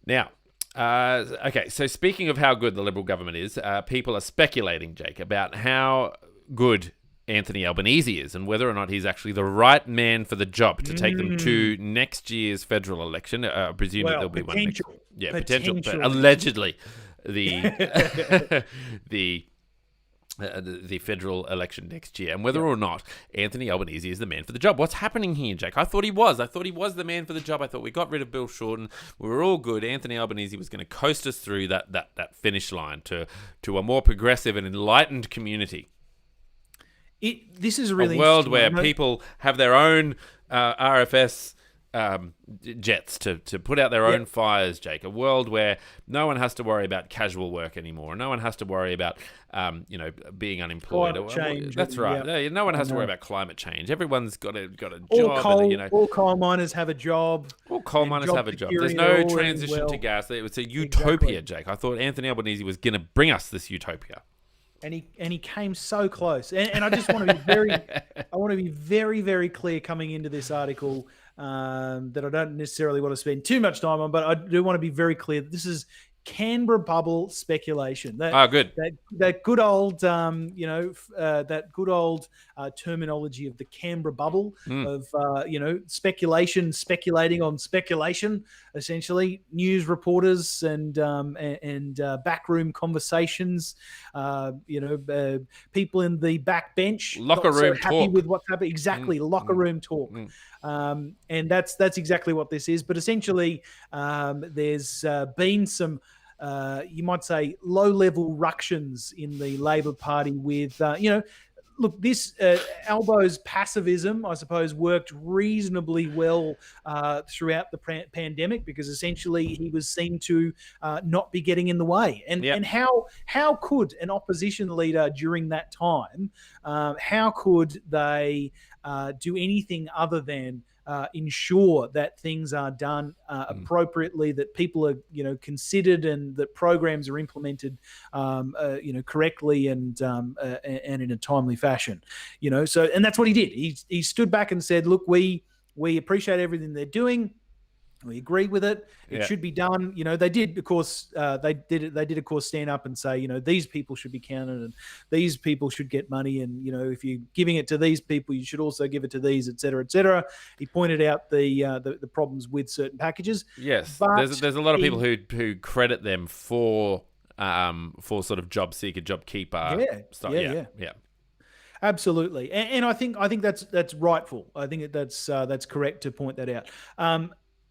Now, okay, so speaking of how good the Liberal government is, people are speculating, Jake, about how good Anthony Albanese is and whether or not he's actually the right man for the job to take them to next year's federal election. I presume that there'll be one. Potential. But allegedly, the the federal election next year, and whether or not Anthony Albanese is the man for the job. What's happening here, Jake? I thought he was. I thought he was the man for the job. I thought we got rid of Bill Shorten. We were all good. Anthony Albanese was going to coast us through that finish line to a more progressive and enlightened community. This is really a world where people have their own RFS jets to put out their own fires, Jake. A world where no one has to worry about casual work anymore. No one has to worry about being unemployed. Climate change. That's right. No one has to worry about climate change. Everyone's got a job. All coal miners have a job. All coal miners have a job. There's no transition to gas. It's a utopia, Jake. I thought Anthony Albanese was going to bring us this utopia. And he came so close. And I just want to be very, very clear coming into this article that I don't necessarily want to spend too much time on, but I do want to be very clear that this is Canberra bubble speculation. Good. That good old, that good old terminology of the Canberra bubble of, speculating on speculation. Essentially, news reporters and backroom conversations. People in the back bench, locker room so happy talk with what's happening. Exactly, locker room talk. And that's exactly what this is. But essentially, there's been some, you might say, low-level ructions in the Labor Party with, look, this Albo's passivism, I suppose, worked reasonably well throughout the pandemic, because essentially he was seen to not be getting in the way. And how could an opposition leader during that time, how could they do anything other than ensure that things are done appropriately, that people are, considered, and that programs are implemented, correctly and in a timely fashion. So, and that's what he did. He stood back and said, "Look, we appreciate everything they're doing. We agree with it. It should be done." They did, of course, of course, stand up and say, these people should be counted and these people should get money. And, if you're giving it to these people, you should also give it to these, et cetera, et cetera. He pointed out the problems with certain packages. Yes. But there's a lot of people who credit them for sort of job seeker, job keeper stuff. Yeah. Absolutely. And I think that's rightful. I think that's correct to point that out.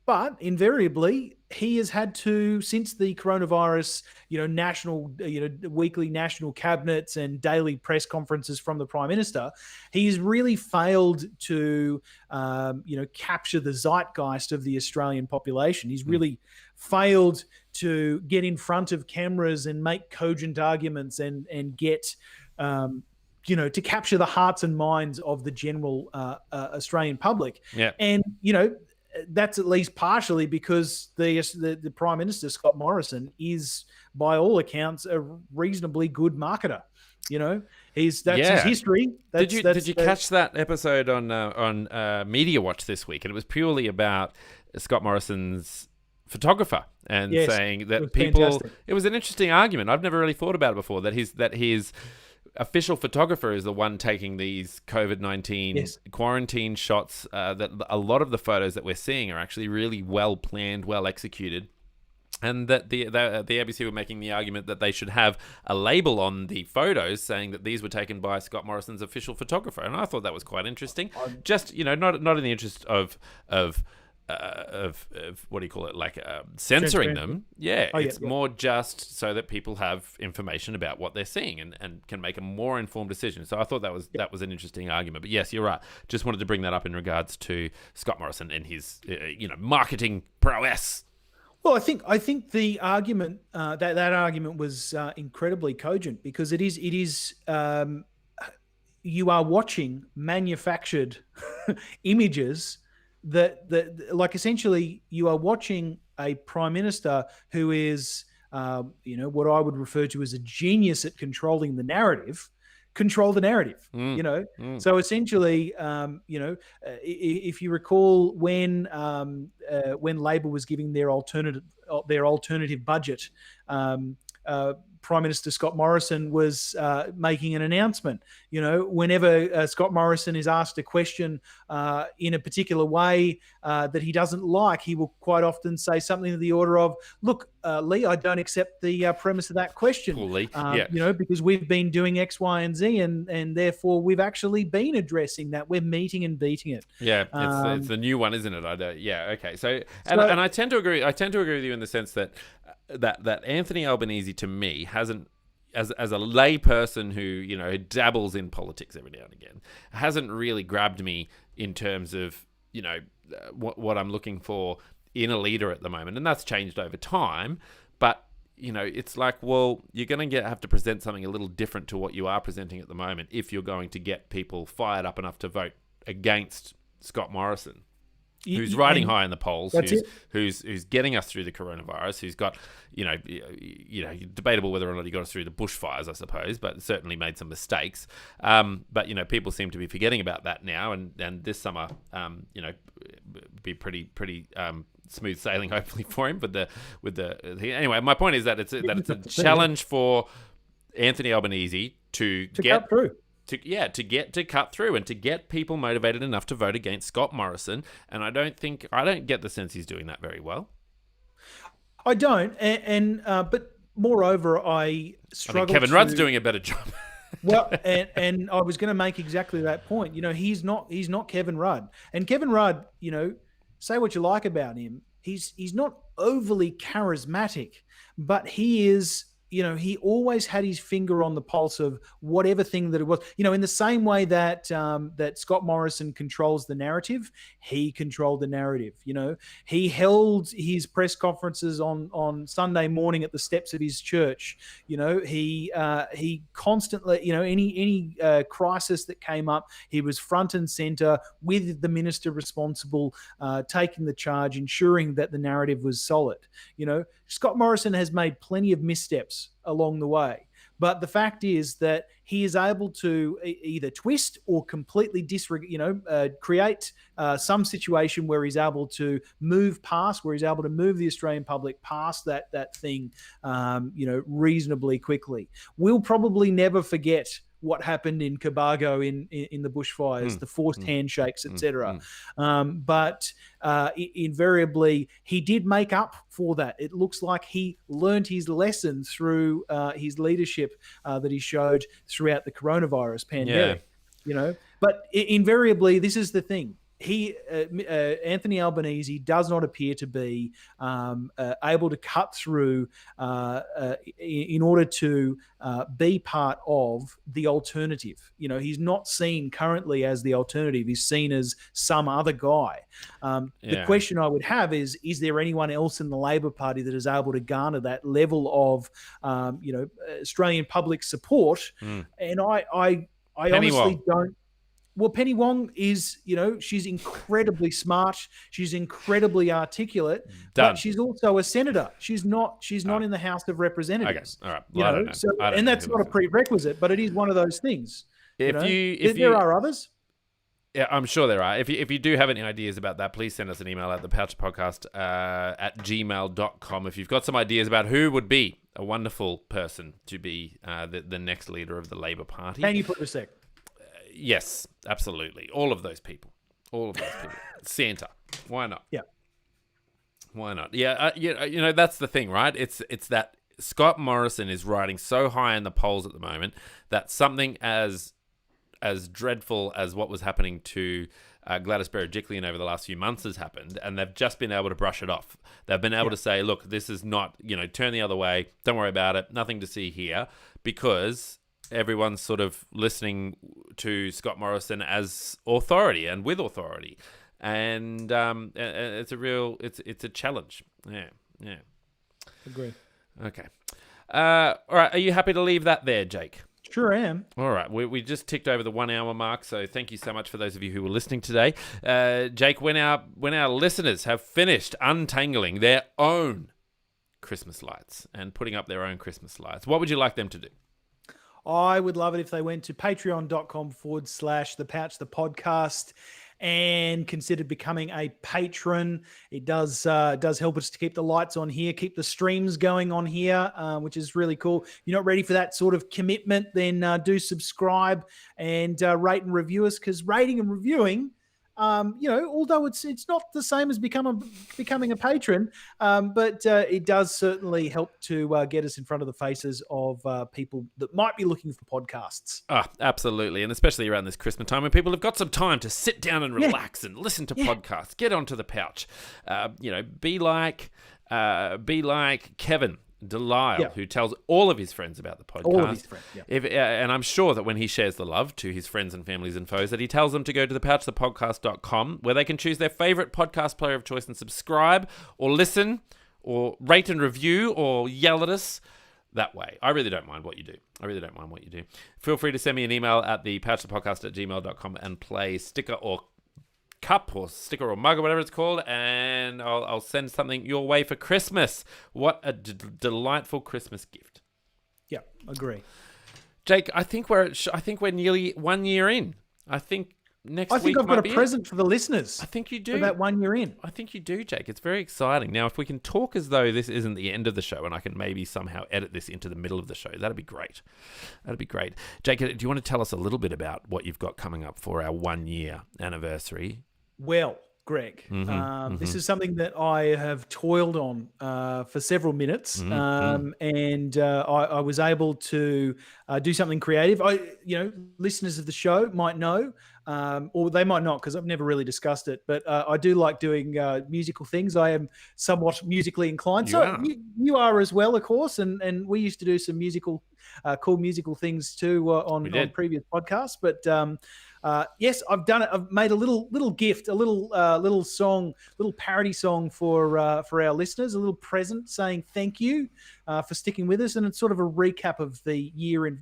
But invariably, he has had to, since the coronavirus, national, weekly national cabinets and daily press conferences from the Prime Minister, he's really failed to, capture the zeitgeist of the Australian population. He's really failed to get in front of cameras and make cogent arguments and get, to capture the hearts and minds of the general Australian public. Yeah. And, that's at least partially because the Prime Minister, Scott Morrison, is by all accounts a reasonably good marketer. That's his history. Did you catch that episode on Media Watch this week? And it was purely about Scott Morrison's photographer and saying that it was an interesting argument. I've never really thought about it before, that his official photographer is the one taking these COVID-19 quarantine shots, that a lot of the photos that we're seeing are actually really well planned, well executed. And that the ABC were making the argument that they should have a label on the photos saying that these were taken by Scott Morrison's official photographer. And I thought that was quite interesting. Just, not in the interest of what do you call it, like censoring them. It's more just so that people have information about what they're seeing and can make a more informed decision. So I thought that was an interesting argument. But yes, you're right. Just wanted to bring that up in regards to Scott Morrison and his marketing prowess. Well, I think the argument that argument was incredibly cogent, because it is you are watching manufactured images that like, essentially you are watching a Prime Minister who is what I would refer to as a genius at controlling the narrative. Control the narrative. So essentially, if you recall when Labor was giving their alternative budget, Prime Minister Scott Morrison was making an announcement. Whenever Scott Morrison is asked a question in a particular way that he doesn't like, he will quite often say something to the order of, "Look, Lee, I don't accept the premise of that question. Cool, Lee. Because we've been doing X, Y, and Z, and therefore we've actually been addressing that. We're meeting and beating it." Yeah, it's the new one, isn't it? Okay. So I tend to agree. I tend to agree with you in the sense that Anthony Albanese, to me, hasn't, as a lay person who dabbles in politics every now and again, hasn't really grabbed me in terms of what I'm looking for in a leader at the moment, and that's changed over time. But it's like, well, you're going to have to present something a little different to what you are presenting at the moment if you're going to get people fired up enough to vote against Scott Morrison, who's riding high in the polls, who's getting us through the coronavirus, who's got, debatable whether or not he got us through the bushfires, I suppose, but certainly made some mistakes. But people seem to be forgetting about that now, and this summer, be pretty smooth sailing, hopefully for him. But anyway, my point is that it's a challenge for Anthony Albanese to get cut through. To cut through and to get people motivated enough to vote against Scott Morrison. And I don't get the sense he's doing that very well. I don't, but moreover, I struggle. Kevin Rudd's doing a better job. Well, and I was going to make exactly that point. He's not Kevin Rudd, and Kevin Rudd, say what you like about him, he's not overly charismatic, but he is. He always had his finger on the pulse of whatever thing that it was. In the same way that that Scott Morrison controls the narrative, he controlled the narrative. He held his press conferences on Sunday morning at the steps of his church. He constantly, any crisis that came up, he was front and center with the minister responsible, taking the charge, ensuring that the narrative was solid. Scott Morrison has made plenty of missteps along the way. But the fact is that he is able to either twist or completely create some situation where he's able to move the Australian public past that thing, reasonably quickly. We'll probably never forget what happened in Cobargo in the bushfires, the forced handshakes, etc. But invariably, he did make up for that. It looks like he learned his lesson through his leadership that he showed throughout the coronavirus pandemic. But invariably, this is the thing. Anthony Albanese does not appear to be able to cut through in order to be part of the alternative. He's not seen currently as the alternative. He's seen as some other guy. The question I would have is there anyone else in the Labor Party that is able to garner that level of, Australian public support? And I honestly don't. Well, Penny Wong is, she's incredibly smart. She's incredibly articulate, but she's also a senator. She's not in the House of Representatives. Okay, all right. Well, I don't know. That's not a prerequisite, but it is one of those things. There are others. Yeah, I'm sure there are. If you do have any ideas about that, please send us an email at thepouchpodcast at gmail.com. If you've got some ideas about who would be a wonderful person to be the next leader of the Labor Party. Can you put a sec? Yes, absolutely. All of those people. Santa. Why not? Yeah. Why not? Yeah. That's the thing, right? It's that Scott Morrison is riding so high in the polls at the moment that something as dreadful as what was happening to Gladys Berejiklian over the last few months has happened, and they've just been able to brush it off. They've been able to say, look, this is not, turn the other way. Don't worry about it. Nothing to see here, because everyone's sort of listening to Scott Morrison as authority and with authority, and it's a challenge. Yeah. Agree. Okay. All right. Are you happy to leave that there, Jake? Sure am. All right. We just ticked over the 1 hour mark, so thank you so much for those of you who were listening today. Jake, when our listeners have finished untangling their own Christmas lights and putting up their own Christmas lights, what would you like them to do? I would love it if they went to patreon.com/The Pouch, the podcast, and considered becoming a patron. It does help us to keep the lights on here, keep the streams going on here, which is really cool. If you're not ready for that sort of commitment, then do subscribe and rate and review us, because rating and reviewing, although it's not the same as becoming a patron, but it does certainly help to get us in front of the faces of people that might be looking for podcasts. Absolutely, and especially around this Christmas time when people have got some time to sit down and relax and listen to podcasts. Get onto the pouch. Be like Kevin Delisle, who tells all of his friends about the podcast. All of his friends, and I'm sure that when he shares the love to his friends and families and foes, that he tells them to go to thepouchthepodcast.com, where they can choose their favorite podcast player of choice and subscribe or listen or rate and review or yell at us that way. I really don't mind what you do. Feel free to send me an email at thepouchthepodcast@gmail.com and play sticker or cup or sticker or mug or whatever it's called, and I'll send something your way for Christmas. What a delightful Christmas gift. Yeah, agree. Jake, I think we're nearly 1 year in. I think next I week think I've got might a be it. present for the listeners. I think you For do. that 1 year in. I think you do, Jake. It's very exciting. Now, if we can talk as though this isn't the end of the show and I can maybe somehow edit this into the middle of the show, that'd be great. That'd be great. Jake, do you want to tell us a little bit about what you've got coming up for our 1 year anniversary? Well, Greg, this is something that I have toiled on for several minutes, and I was able to do something creative. Listeners of the show might know, or they might not, because I've never really discussed it. But I do like doing musical things. I am somewhat musically inclined. You are as well, of course. And we used to do some cool musical things too on previous podcasts. But yes, I've done it. I've made a little gift, a little song, little parody song for our listeners, a little present saying thank you for sticking with us, and it's sort of a recap of the year in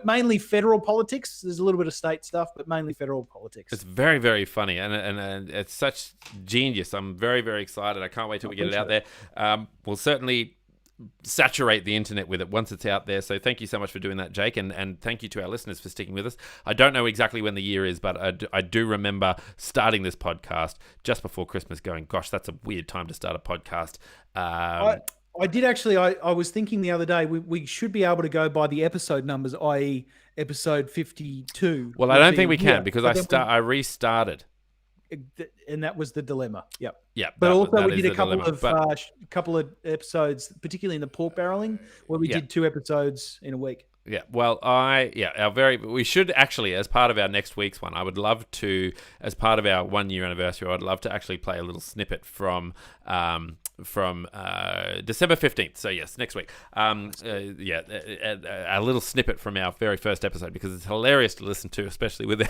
mainly federal politics. There's a little bit of state stuff, but mainly federal politics. It's very, very funny, and it's such genius. I'm very, very excited. I can't wait till we get it out there. We'll certainly saturate the internet with it once it's out there. So thank you so much for doing that, Jake, and thank you to our listeners for sticking with us. I don't know exactly when the year is, but I do remember starting this podcast just before Christmas going, gosh, that's a weird time to start a podcast. I did actually, I was thinking the other day, we should be able to go by the episode numbers, i.e. episode 52. Well, I don't think we can because I restarted. And that was the dilemma. Yep. Yeah. But also we did a couple of episodes, particularly in the pork barreling, where we did 2 episodes in a week. Yeah. Well, we should actually, as part of our next week's one, I would love to, as part of our 1 year anniversary, I'd love to actually play a little snippet from December 15th. So yes, next week. A little snippet from our very first episode, because it's hilarious to listen to, especially with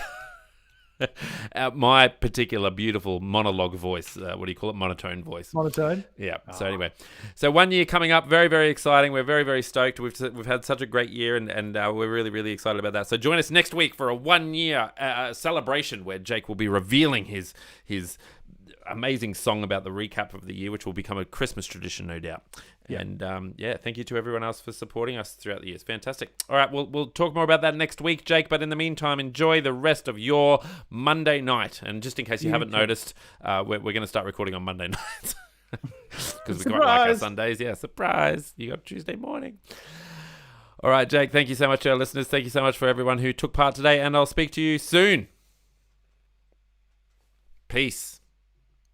my particular beautiful monologue voice. What do you call it? Monotone voice. Monotone? Yeah. So anyway, so 1 year coming up, very, very exciting. We're very, very stoked. We've had such a great year, and we're really, really excited about that. So join us next week for a 1 year celebration where Jake will be revealing his amazing song about the recap of the year, which will become a Christmas tradition, no doubt. Yeah. And thank you to everyone else for supporting us throughout the years. Fantastic. All right, we'll talk more about that next week, Jake. But in the meantime, enjoy the rest of your Monday night. And just in case you haven't noticed, we're going to start recording on Monday nights because we quite like our Sundays. Yeah, surprise! You got Tuesday morning. All right, Jake. Thank you so much to our listeners. Thank you so much for everyone who took part today, and I'll speak to you soon. Peace.